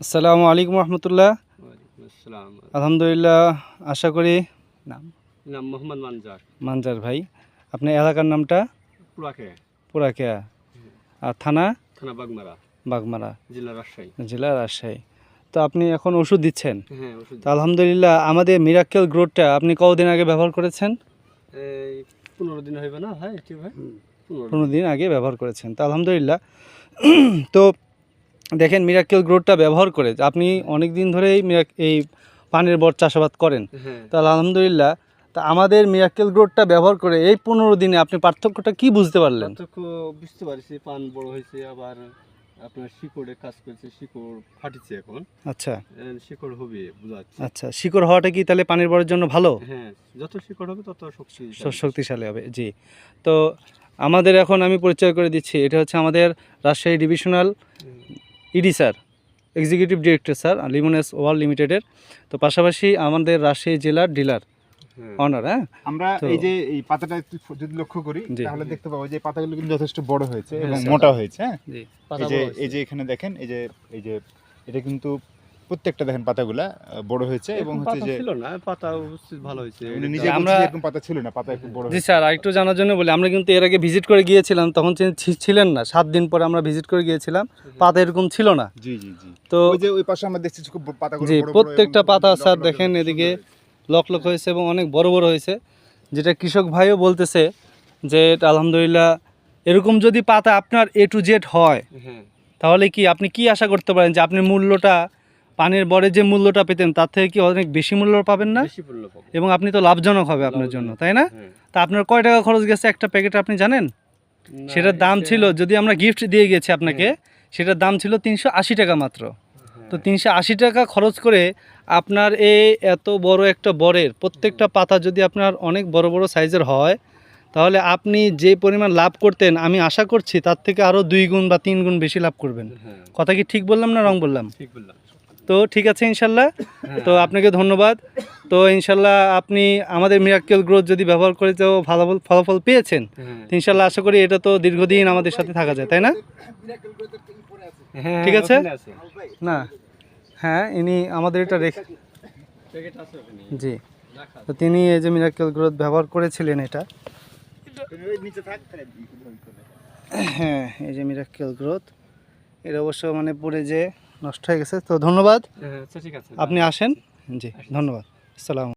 আসসালামু আলাইকুম রহমতুল্লাহ। ওয়ালাইকুম আসসালাম। আলহামদুলিল্লাহ, আশা করি নাম নাম মোহাম্মদ মানজার। মানজার ভাই। আপনার এলাকার নামটা? পুরাকে। পুরাকিয়া। আর থানা? থানা বাগমারা, বাগমারা, জেলা রাজশাহী। জেলা রাজশাহী। তো আপনি এখন ওষুধ দিচ্ছেন? হ্যাঁ, ওষুধ। তো আলহামদুলিল্লাহ, আমাদের মিরাক্কেল গ্রোথটা আপনি কতদিন আগে ব্যবহার করেছেন? এই 15 দিন হইবে না ভাই? ঠিক ভাই, 15 দিন আগে ব্যবহার করেছেন। তো আলহামদুলিল্লাহ, তো দেখেন মিরাক্কেল গ্রোথটা ব্যবহার করে আপনি অনেক দিন ধরেই এই পানের বর চাষাবাদ করেন। হ্যাঁ। তো আলহামদুলিল্লাহ, তা আমাদের মিরাক্কেল গ্রোথটা ব্যবহার করে এই 15 দিনে আপনি পার্থক্যটা কি বুঝতে পারলেন? পার্থক্য বুঝতে পারছি, পান বড় হয়েছে, আবার আপনার শিকড়ে কাজ করছে, শিকড় ফাটিছে এখন। আচ্ছা শিকড় হবে বোঝা যাচ্ছে। আচ্ছা, শিকড় হওয়াটা কি তাহলে পানির বরের জন্য ভালো? হ্যাঁ, যত শিকড় হবে তত শক্তিশালী হবে। জি, তো আমাদের এখন আমি পরিচয় করে দিচ্ছি, এটা হচ্ছে আমাদের Rajshahi divisional ED sir, executive director sir, Limoness World লিমিটেডের। তো পাশাপাশি আমাদের রাজশাহী জেলার ডিলার অনার। হ্যাঁ, আমরা এই যে এই পাতাটা একটু যদি লক্ষ্য করি তাহলে দেখতে পাবো যে পাতাগুলো কিন্তু যথেষ্ট বড় হয়েছে এবং মোটা হয়েছে। হ্যাঁ, এই যে এখানে দেখেন, এই যে এটা কিন্তু প্রত্যেকটা দেখেন পাতাগুলা বড় হয়েছে এবং হচ্ছে যে ছিল না, পাতা ভালো হয়েছে। নিজে আমরা এরকম পাতা ছিল না, পাতা একটু বড় জি হয়েছে। স্যার, আরেকটু জানার জন্য বলি, আমরা কিন্তু এর আগে ভিজিট করে গিয়েছিলাম, তখন ছিলেন না। 7 দিন পরে আমরা ভিজিট করে গিয়েছিলাম, পাতা এরকম ছিল না। জি জি জি। তো ওই যে ওই পাশে আমরা দেখছি খুব পাতাগুলো জি, বড় বড়, প্রত্যেকটা এবং পাতা স্যার লক দেখেন সুন্দর এদিকে হয়েছে। লক লক হয়েছে এবং অনেক বড় বড় হয়েছে, যেটা কৃষক ভাইও বলতেছে যে এটা আলহামদুলিল্লাহ, এরকম যদি পাতা আপনার A to Z হয়, হ্যাঁ, তাহলে কি আপনি কি আশা করতে পারেন যে আপনি মূল্যটা, পানির বরে যে মূল্যটা পেতেন তার থেকে কি অনেক বেশি মূল্য পাবেন না? বেশি মূল্য পাবো। এবং আপনি তো লাভজনক হবে আপনার জন্য, তাই না? হ্যাঁ। তা আপনার কয় টাকা খরচ গেছে একটা প্যাকেট আপনি জানেন? সেটার দাম ছিল, যদি আমরা গিফট দিয়ে গেছি আপনাকে, সেটার দাম ছিল 380 টাকা মাত্র। তো 380 টাকা খরচ করে আপনার এই এত বড় একটা বরের প্রত্যেকটা পাতা যদি আপনার অনেক বড় বড় সাইজের হয়, তাহলে আপনি যে পরিমাণ লাভ করতেন, আমি আশা করছি তার থেকে আরও 2 গুণ বা 3 গুণ বেশি লাভ করবেন। কথা কি ঠিক বললাম না রং বললাম? ঠিক বললাম। তো ঠিক আছে ইনশাল্লাহ, তো আপনাকে ধন্যবাদ। তো ইনশাল্লাহ আপনি আমাদের মিরাক্কেল গ্রোথ যদি ব্যবহার করে তো ভালো ফলাফল পেয়েছেন, তো ইনশাল্লাহ আশা করি এটা তো দীর্ঘদিন আমাদের সাথে থাকা যায়, তাই না? ঠিক আছে না? হ্যাঁ, ইনি আমাদের এটা রেখে, জি, তো তিনি এই যে মিরাক্কেল গ্রোথ ব্যবহার করেছিলেন এটা। হ্যাঁ, এই যে মিরাক্কেল গ্রোথ, এর অবশ্য মানে পড়ে যে নষ্ট হয়ে গেছে। তো ধন্যবাদ, ঠিক আছে, আপনি আসেন। জি ধন্যবাদ, আসসালাম।